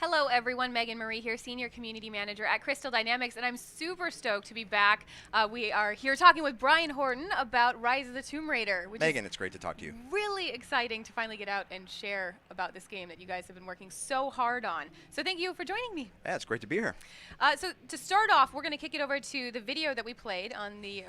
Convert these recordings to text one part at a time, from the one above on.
Hello everyone, Megan Marie here, Senior Community Manager at Crystal Dynamics, and I'm super stoked to be back. We are here talking with Brian Horton about Rise of the Tomb Raider. Which Megan, it's great to talk to you. Really exciting to finally get out and share about this game that you guys have been working so hard on. So thank you for joining me. Yeah, it's great to be here. So to start off, we're going to kick it over to the video that we played on the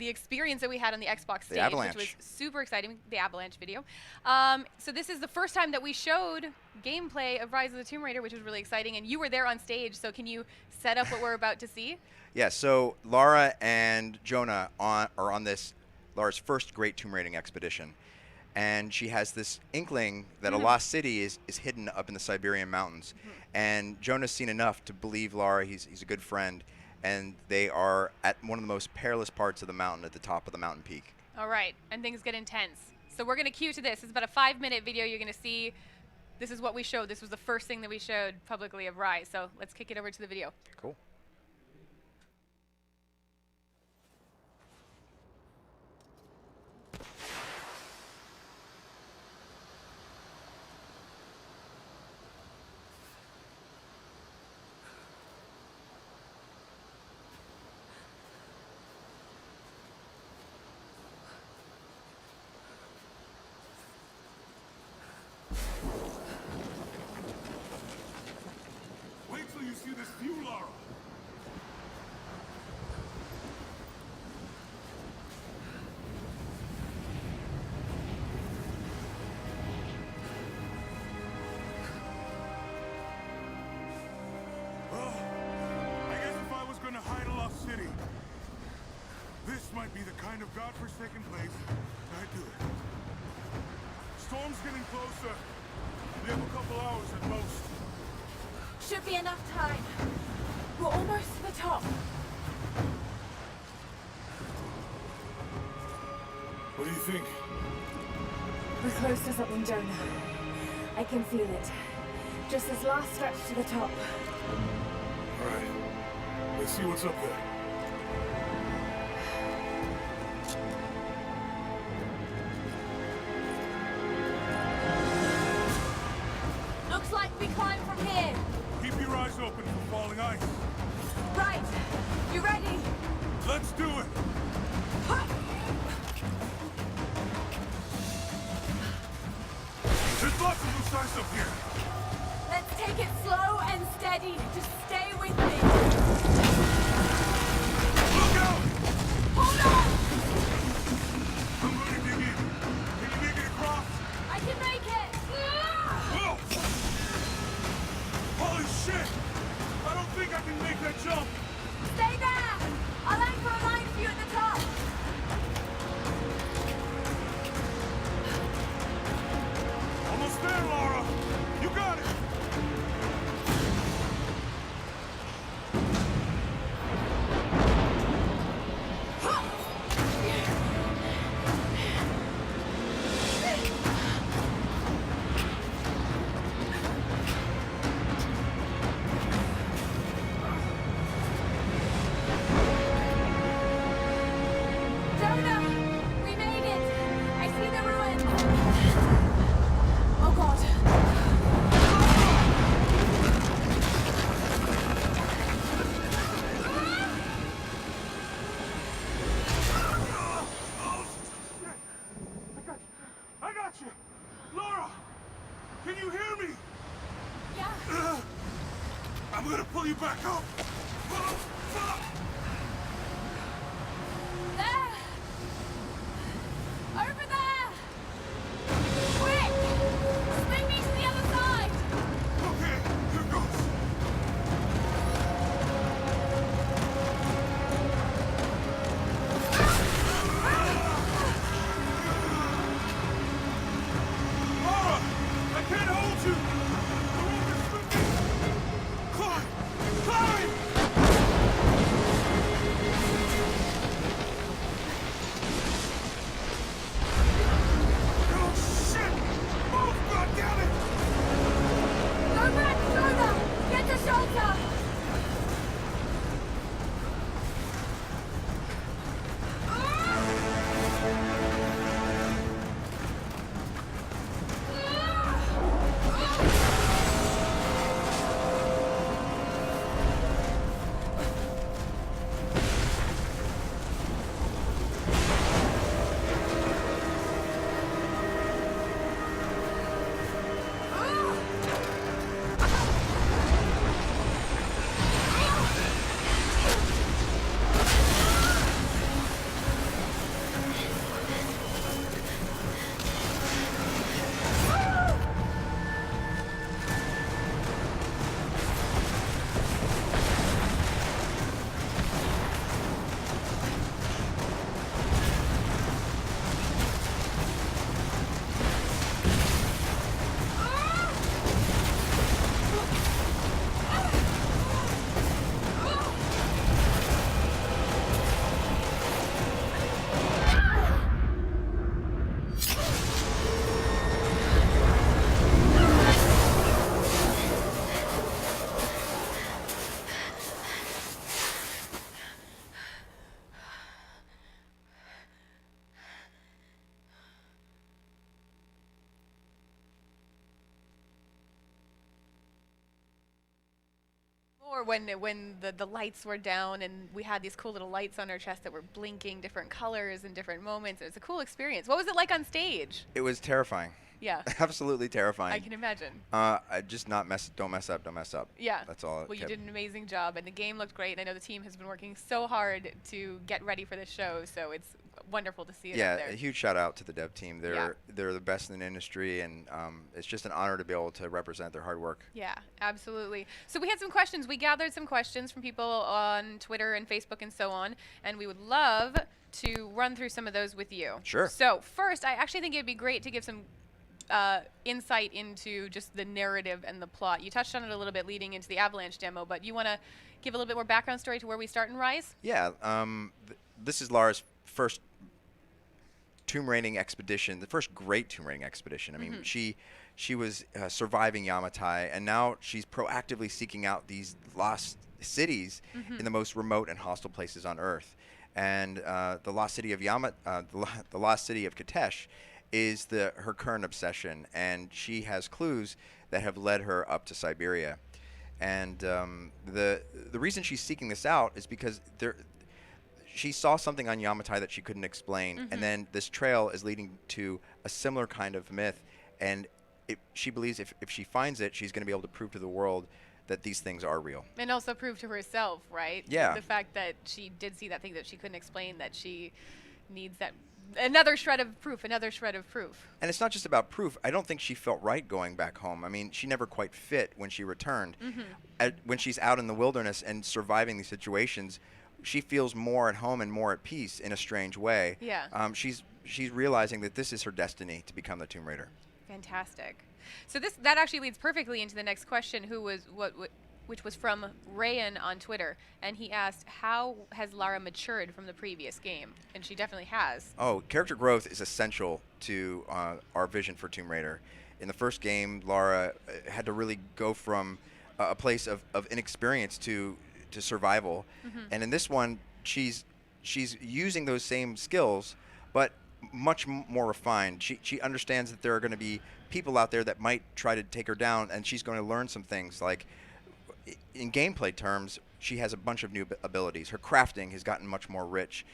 experience that we had on the Xbox stage, Avalanche. which was super exciting, the Avalanche video. So this is the first time that we showed gameplay of Rise of the Tomb Raider, which was really exciting, and you were there on stage, so can you set up what we're about to see? Yeah, so Lara and Jonah are on this, Lara's first great tomb raiding expedition, and she has this inkling that a lost city is hidden up in the Siberian mountains, and Jonah's seen enough to believe Lara, he's a good friend, and they are at one of the most perilous parts of the mountain, at the top of the mountain peak. All right, and things get intense. So we're going to cue to this. It's about a 5-minute video you're going to see. This is what we showed. This was the first thing that we showed publicly of Rise. So let's kick it over to the video. Cool. You see this view, Lara. Well, I guess if I was going to hide a lost city, this might be the kind of godforsaken place I'd do it. Storm's getting closer. We have a couple hours at most. Should be enough time. We're almost to the top. What do you think? We're close to something, Jonah. I can feel it. Just this last stretch to the top. All right. Let's see what's up there. Looks like we climb from here. Keep your eyes open for falling ice. Right. You ready? Let's do it. There's lots of loose ice up here. Let's take it slow and steady. Just stay with me. Look out! Hold on! I'm going to dig in. Can you make it across? I can make it. Whoa! Holy shit! I don't think I can make that jump. Stay there. I'll anchor a line for you at the top. Almost there, Lara. You got it. Jonah, we made it. I see the ruins. Oh God. I got you. Lara, can you hear me? Yeah. I'm gonna pull you back up. There! Over there! Quick! Swing me to the other side! Okay, here goes. Lara, I can't hold you. The rope is slipping. Climb! Climb! Or when the lights were down and we had these cool little lights on our chest that were blinking different colors and different moments. It was a cool experience. What was it like on stage? It was terrifying. Yeah. Absolutely terrifying. I can imagine. I just don't mess up, don't mess up. Yeah. That's all. Well, you did an amazing job, and the game looked great. And I know the team has been working so hard to get ready for this show, so it's wonderful to see it Yeah, up there. a huge shout out to the dev team. Yeah. They're the best in the industry, and it's just an honor to be able to represent their hard work. Yeah, absolutely. So we had some questions. We gathered some questions from people on Twitter and Facebook and so on, and we would love to run through some of those with you. Sure. So first, I actually think it'd be great to give some insight into just the narrative and the plot. You touched on it a little bit leading into the Avalanche demo, but you want to give a little bit more background story to where we start in Rise? Yeah, this is Lara's first tomb raiding expedition, the first great tomb raiding expedition. I mean, she was surviving Yamatai, and now she's proactively seeking out these lost cities in the most remote and hostile places on Earth. And the lost city of the lost city of Katesh is her current obsession, and she has clues that have led her up to Siberia. And the reason she's seeking this out is because she saw something on Yamatai that she couldn't explain, and then this trail is leading to a similar kind of myth, and she believes if she finds it, she's going to be able to prove to the world that these things are real. And also prove to herself, right? Yeah. The fact that she did see that thing that she couldn't explain, that she needs that another shred of proof. And it's not just about proof. I don't think she felt right going back home. I mean, she never quite fit when she returned. When she's out in the wilderness and surviving these situations, she feels more at home and more at peace in a strange way. Yeah. She's realizing that this is her destiny to become the Tomb Raider. Fantastic. So that actually leads perfectly into the next question, which was from Rayan on Twitter, and he asked, how has Lara matured from the previous game? And she definitely has. Oh, character growth is essential to our vision for Tomb Raider. In the first game, Lara had to really go from a place of inexperience to survival, and in this one, she's using those same skills, but much more refined. She understands that there are going to be people out there that might try to take her down, and she's going to learn some things. Like, in gameplay terms, she has a bunch of new abilities. Her crafting has gotten much more rich.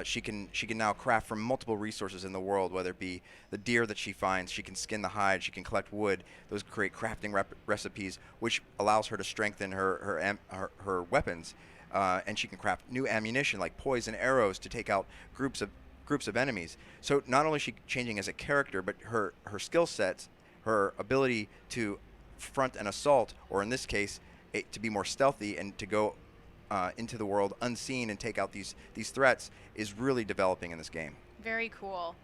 She can now craft from multiple resources in the world, whether it be the deer that she finds. She can skin the hide. She can collect wood. Those create crafting recipes, which allows her to strengthen her weapons. And she can craft new ammunition like poison arrows to take out groups of enemies. So not only is she changing as a character, but her skill sets, her ability to front an assault, or in this case, to be more stealthy and to go into the world unseen and take out these threats, is really developing in this game. Very cool.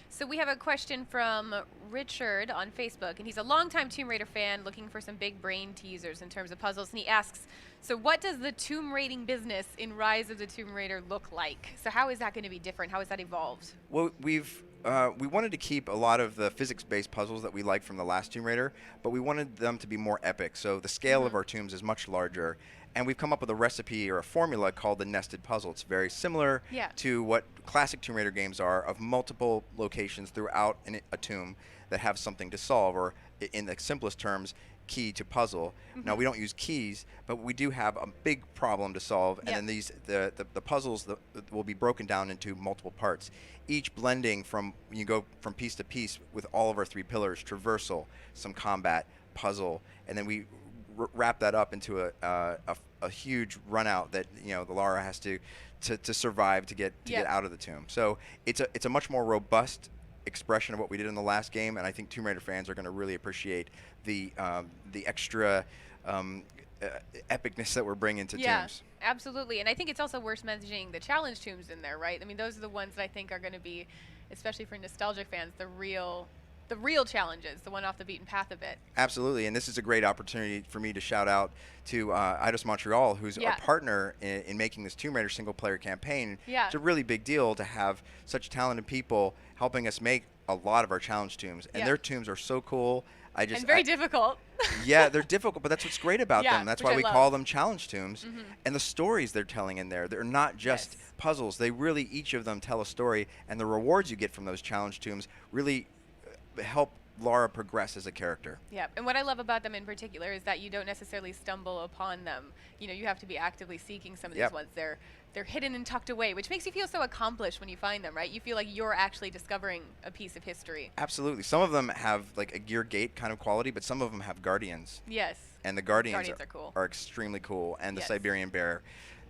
So we have a question from Richard on Facebook, and he's a longtime Tomb Raider fan looking for some big brain teasers in terms of puzzles, and he asks, so what does the tomb raiding business in Rise of the Tomb Raider look like? So how is that going to be different? How has that evolved? Well, we wanted to keep a lot of the physics-based puzzles that we liked from the last Tomb Raider, but we wanted them to be more epic. So the scale of our tombs is much larger, and we've come up with a recipe or a formula called the nested puzzle. It's very similar to what classic Tomb Raider games are, of multiple locations throughout a tomb that have something to solve, or in the simplest terms, key to puzzle. Now, we don't use keys, but we do have a big problem to solve, and then the puzzles will be broken down into multiple parts, each blending from, you go from piece to piece with all of our three pillars: traversal, some combat, puzzle, and then we wrap that up into a huge run out that the Lara has to survive to get out of the tomb. So it's a much more robust expression of what we did in the last game, and I think Tomb Raider fans are going to really appreciate the extra epicness that we're bringing to tombs. Absolutely. And I think it's also worth mentioning the challenge tombs in there, right? I mean, those are the ones that I think are going to be, especially for nostalgic fans, the real challenges, the one off the beaten path a bit. Absolutely, and this is a great opportunity for me to shout out to Eidos Montreal, who's our partner in making this Tomb Raider single-player campaign. It's a really big deal to have such talented people helping us make a lot of our challenge tombs, and their tombs are so cool. And very difficult. Yeah, they're difficult, but that's what's great about them. That's why we call them challenge tombs. And the stories they're telling in there, they're not just puzzles. They really, each of them tell a story, and the rewards you get from those challenge tombs really help Lara progress as a character. Yeah, and what I love about them in particular is that you don't necessarily stumble upon them. You know, you have to be actively seeking some of these ones. They're hidden and tucked away, which makes you feel so accomplished when you find them, right? You feel like you're actually discovering a piece of history. Absolutely. Some of them have like a gear gate kind of quality, but some of them have guardians. Yes. And the guardians are cool. Are extremely cool, and the Siberian bear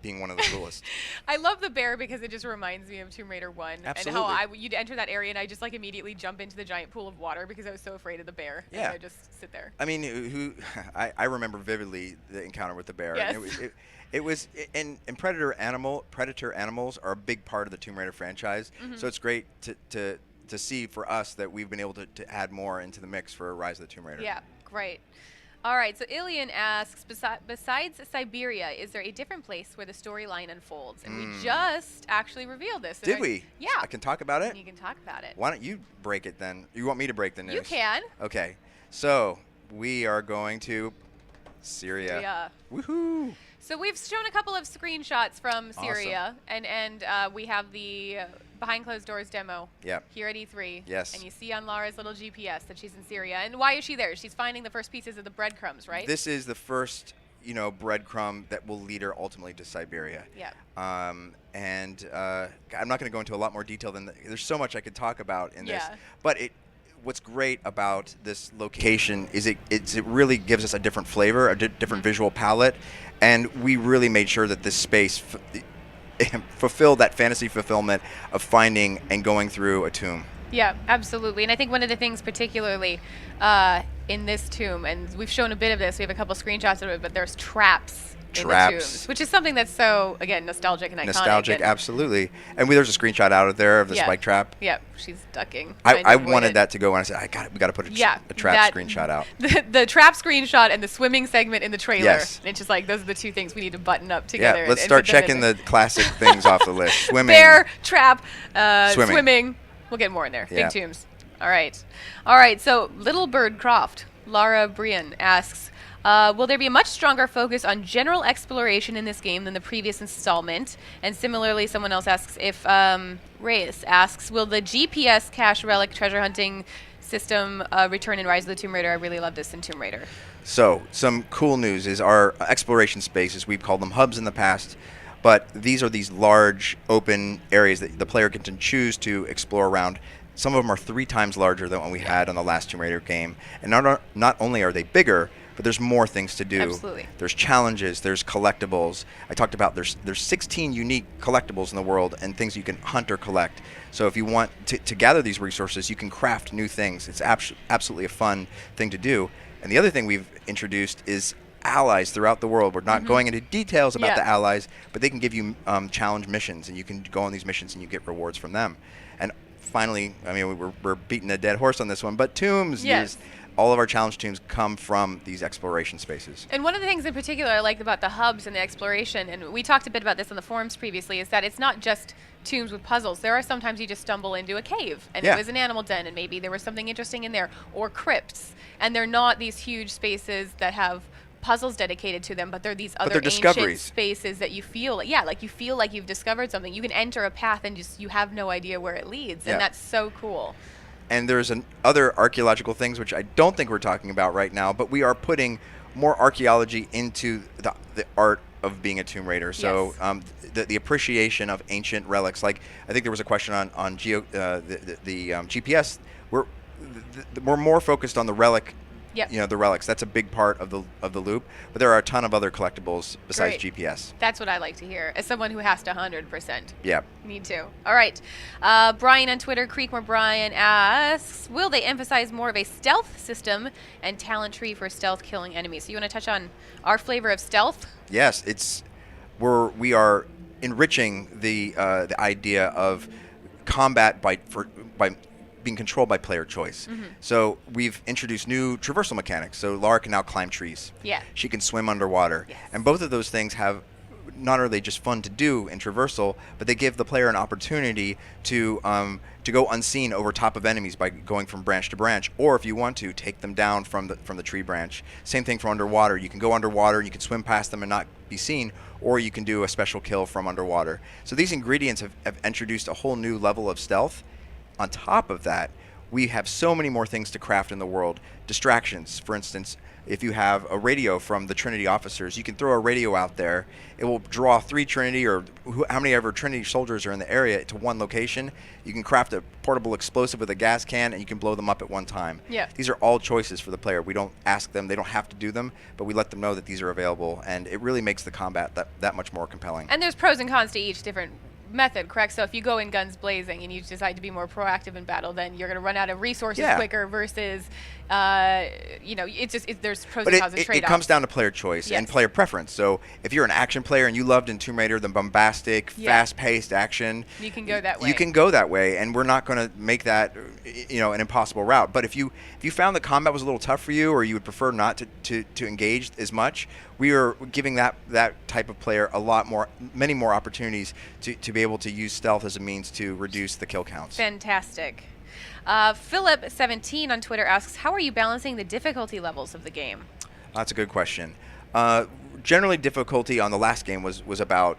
being one of the coolest. I love the bear because it just reminds me of Tomb Raider 1. Absolutely. And how you'd enter that area and I just like immediately jump into the giant pool of water because I was so afraid of the bear. Yeah. And I just sit there. I mean, I remember vividly the encounter with the bear. Yes. And it was and predator animals are a big part of the Tomb Raider franchise. So it's great to see for us that we've been able to add more into the mix for Rise of the Tomb Raider. Yeah, great. All right, so Ilian asks, besides Siberia, is there a different place where the storyline unfolds? And we just actually revealed this. Did we? Yeah. I can talk about it? You can talk about it. Why don't you break it then? You want me to break the news? You can. Okay. So we are going to Syria. Woohoo! So we've shown a couple of screenshots from Syria, and we have the behind closed doors demo here at E3. Yes. And you see on Lara's little GPS that she's in Syria. And why is she there? She's finding the first pieces of the breadcrumbs, right? This is the first, breadcrumb that will lead her ultimately to Siberia. Yeah. I'm not going to go into a lot more detail than there's so much I could talk about in this. But what's great about this location is it really gives us a different flavor, a different visual palette, and we really made sure that this space fulfilled that fantasy fulfillment of finding and going through a tomb. Yeah, absolutely. And I think one of the things particularly in this tomb, and we've shown a bit of this, we have a couple screenshots of it, but there's traps in the tombs, which is something that's so, again, nostalgic and iconic. Nostalgic, absolutely. And there's a screenshot out of there of the spike trap. Yeah, she's ducking. I wanted that to go, and I said, we got to put a trap screenshot out. The trap screenshot and the swimming segment in the trailer. Yes. And it's just like, those are the two things we need to button up together. Yeah, let's start checking the classic things off the list. Swimming. Bear, trap, swimming. We'll get more in there. Yeah. Big tombs. All right, so Little Bird Croft, Lara Brian asks, will there be a much stronger focus on general exploration in this game than the previous installment? And similarly, someone else asks if, Reyes asks, will the GPS cache relic treasure hunting system return in Rise of the Tomb Raider? I really love this in Tomb Raider. So, some cool news is our exploration spaces, we've called them hubs in the past, but these are these large open areas that the player can choose to explore around. Some of them are 3 times larger than what we had on the last Tomb Raider game. And not only are they bigger, but there's more things to do. Absolutely. There's challenges, there's collectibles. I talked about there's 16 unique collectibles in the world and things you can hunt or collect. So if you want to gather these resources, you can craft new things. It's absolutely a fun thing to do. And the other thing we've introduced is allies throughout the world. We're not going into details about the allies, but they can give you challenge missions, and you can go on these missions and you get rewards from them. And finally, I mean, we're beating a dead horse on this one, but tombs. Yes. All of our challenge tombs come from these exploration spaces. And one of the things in particular I like about the hubs and the exploration, and we talked a bit about this on the forums previously, is that it's not just tombs with puzzles. There are sometimes you just stumble into a cave, and it was an animal den, and maybe there was something interesting in there, or crypts. And they're not these huge spaces that have puzzles dedicated to them, but they're these other ancient spaces that you feel like you feel like you've discovered something. You can enter a path and just you have no idea where it leads, and that's so cool. And there's other archaeological things which I don't think we're talking about right now, but we are putting more archaeology into the art of being a Tomb Raider. So the appreciation of ancient relics, like I think there was a question on GPS. We're more focused on the relic. The relics. That's a big part of the loop. But there are a ton of other collectibles besides GPS. That's what I like to hear, as someone who has to 100%. Yeah. Me too. All right. Brian on Twitter, Creekmore Brian asks, will they emphasize more of a stealth system and talent tree for stealth killing enemies? So you want to touch on our flavor of stealth? Yes. We are enriching the idea of combat by being controlled by player choice. So we've introduced new traversal mechanics. So Lara can now climb trees. Yeah. She can swim underwater. Yes. And both of those things have, not are they just fun to do in traversal, but they give the player an opportunity to go unseen over top of enemies by going from branch to branch, or if you want to, take them down from the tree branch. Same thing for underwater. You can go underwater, you can swim past them and not be seen, or you can do a special kill from underwater. So these ingredients have introduced a whole new level of stealth. On top of that, we have so many more things to craft in the world. Distractions, for instance. If you have a radio from the Trinity officers, you can throw a radio out there. It will draw 3 Trinity or how many ever Trinity soldiers are in the area to one location. You can craft a portable explosive with a gas can, and you can blow them up at one time. Yeah. These are all choices for the player. We don't ask them. They don't have to do them, but we let them know that these are available, and it really makes the combat that much more compelling. And there's pros and cons to each different method, correct? So if you go in guns blazing and you decide to be more proactive in battle, then you're going to run out of resources quicker versus, there's pros and cons and trade-offs. It comes down to player choice and player preference. So if you're an action player and you loved in Tomb Raider the bombastic, fast-paced action, you can go that way. You can go that way, and we're not going to make that, an impossible route. But if you found the combat was a little tough for you, or you would prefer not to engage as much, we are giving that type of player many more opportunities to be able to use stealth as a means to reduce the kill counts. Fantastic. Philip17 on Twitter asks, how are you balancing the difficulty levels of the game? That's a good question. Generally, difficulty on the last game was about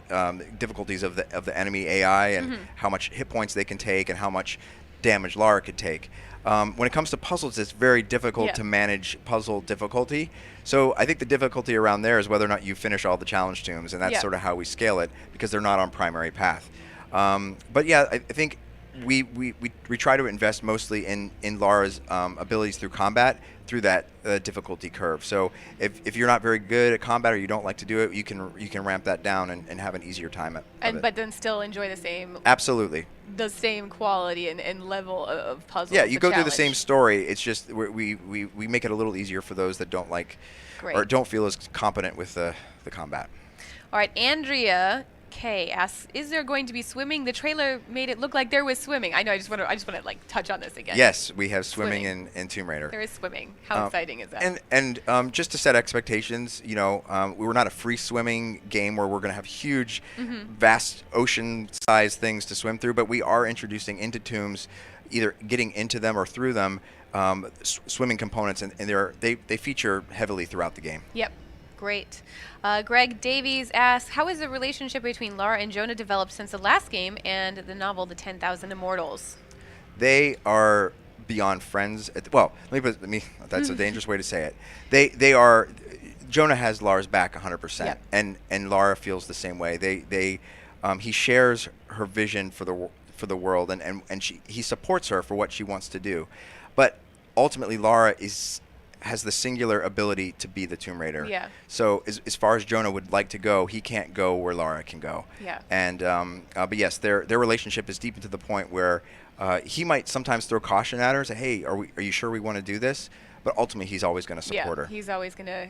difficulties of the enemy AI and how much hit points they can take and how much damage Lara could take. When it comes to puzzles, it's very difficult to manage puzzle difficulty. So I think the difficulty around there is whether or not you finish all the challenge tombs, and that's sort of how we scale it because they're not on primary path. But yeah, I think we try to invest mostly in Lara's abilities through combat, through that difficulty curve. So if you're not very good at combat or you don't like to do it, you can ramp that down and have an easier time at it. But then still enjoy the same. Absolutely. The same quality and level of puzzle. Yeah, you go through the same story. It's just we make it a little easier for those that don't like or don't feel as competent with the combat. All right, Andrea K asks, is there going to be swimming? The trailer made it look like there was swimming. I know, I just want to like touch on this again. Yes, we have swimming in Tomb Raider. There is swimming. How exciting is that? And just to set expectations, we're not a free swimming game where we're going to have huge, vast ocean-sized things to swim through, but we are introducing into tombs, either getting into them or through them, swimming components, and they feature heavily throughout the game. Yep. Great. Greg Davies asks, how has the relationship between Lara and Jonah developed since the last game and the novel The 10,000 Immortals? They are beyond friends. That's a dangerous way to say it. They are. Jonah has Lara's back 100%, and Lara feels the same way. He shares her vision for the world, and he supports her for what she wants to do, but ultimately Lara has the singular ability to be the Tomb Raider. Yeah. So as far as Jonah would like to go, he can't go where Lara can go. Yeah. And but yes, their relationship is deep into the point where he might sometimes throw caution at her and say, "Hey, are you sure we want to do this?" But ultimately, he's always going to support her. He's always going to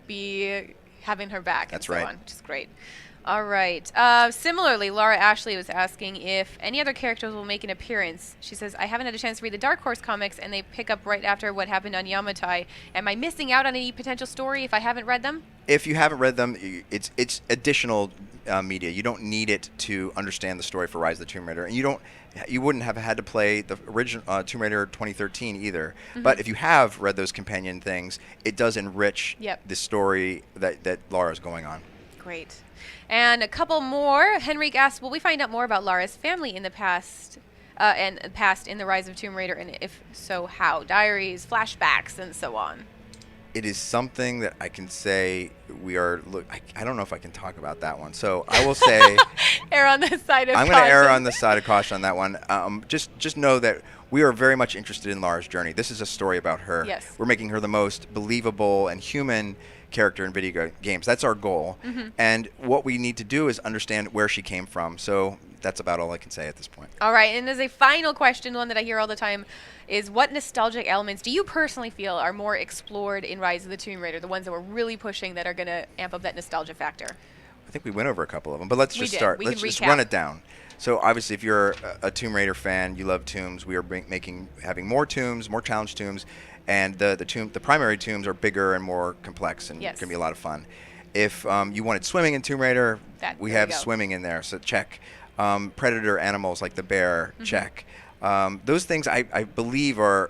be having her back. That's and so right. on, which is great. All right. Similarly, Laura Ashley was asking if any other characters will make an appearance. She says, I haven't had a chance to read the Dark Horse comics, and they pick up right after what happened on Yamatai. Am I missing out on any potential story if I haven't read them? If you haven't read them, it's additional media. You don't need it to understand the story for Rise of the Tomb Raider, and you wouldn't have had to play the original Tomb Raider 2013 either. But if you have read those companion things, it does enrich the story that Lara's going on. Great. And a couple more. Henrik asks, will we find out more about Lara's family in the past in the Rise of Tomb Raider, and if so, how? Diaries, flashbacks, and so on. It is something that I can say we are. I don't know if I can talk about that one. So I will say, err on the side of caution. I'm going to err on the side of caution on that one. Just know that we are very much interested in Lara's journey. This is a story about her. Yes. We're making her the most believable and human character in video games. That's our goal. And what we need to do is understand where she came from. So that's about all I can say at this point. All right. And as a final question, one that I hear all the time, is what nostalgic elements do you personally feel are more explored in Rise of the Tomb Raider, the ones that we're really pushing that are going to amp up that nostalgia factor? I think we went over a couple of them, but let's just start. Let's just recap. run it down. So obviously, if you're a Tomb Raider fan, you love tombs. We are having more tombs, more challenge tombs, and the primary tombs are bigger and more complex, and it's going to be a lot of fun. If you wanted swimming in Tomb Raider, we have swimming in there, so check. Predator animals like the bear, check. Those things I believe are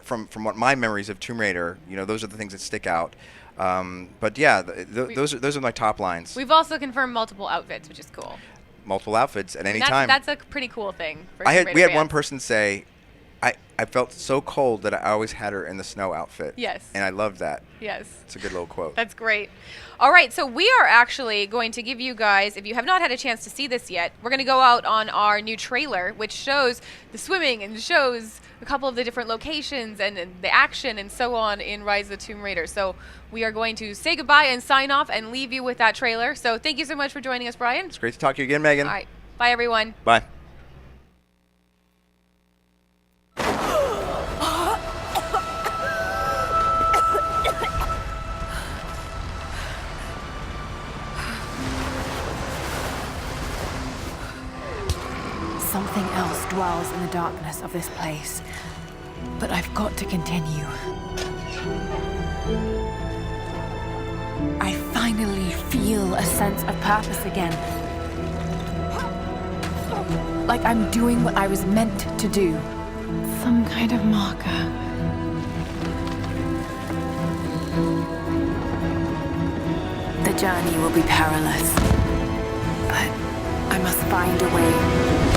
from what my memories of Tomb Raider, those are the things that stick out. But yeah, those are my top lines. We've also confirmed multiple outfits, which is cool. Multiple outfits at any time. That's a pretty cool thing. For we had one person say, I felt so cold that I always had her in the snow outfit. Yes. And I love that. Yes. It's a good little quote. That's great. All right, so we are actually going to give you guys, if you have not had a chance to see this yet, we're going to go out on our new trailer, which shows the swimming and shows a couple of the different locations and the action and so on in Rise of the Tomb Raider. So we are going to say goodbye and sign off and leave you with that trailer. So thank you so much for joining us, Brian. It's great to talk to you again, Megan. All right. Bye, everyone. Bye. Something else dwells in the darkness of this place. But I've got to continue. I finally feel a sense of purpose again. Like I'm doing what I was meant to do. Some kind of marker. The journey will be perilous. But I must find a way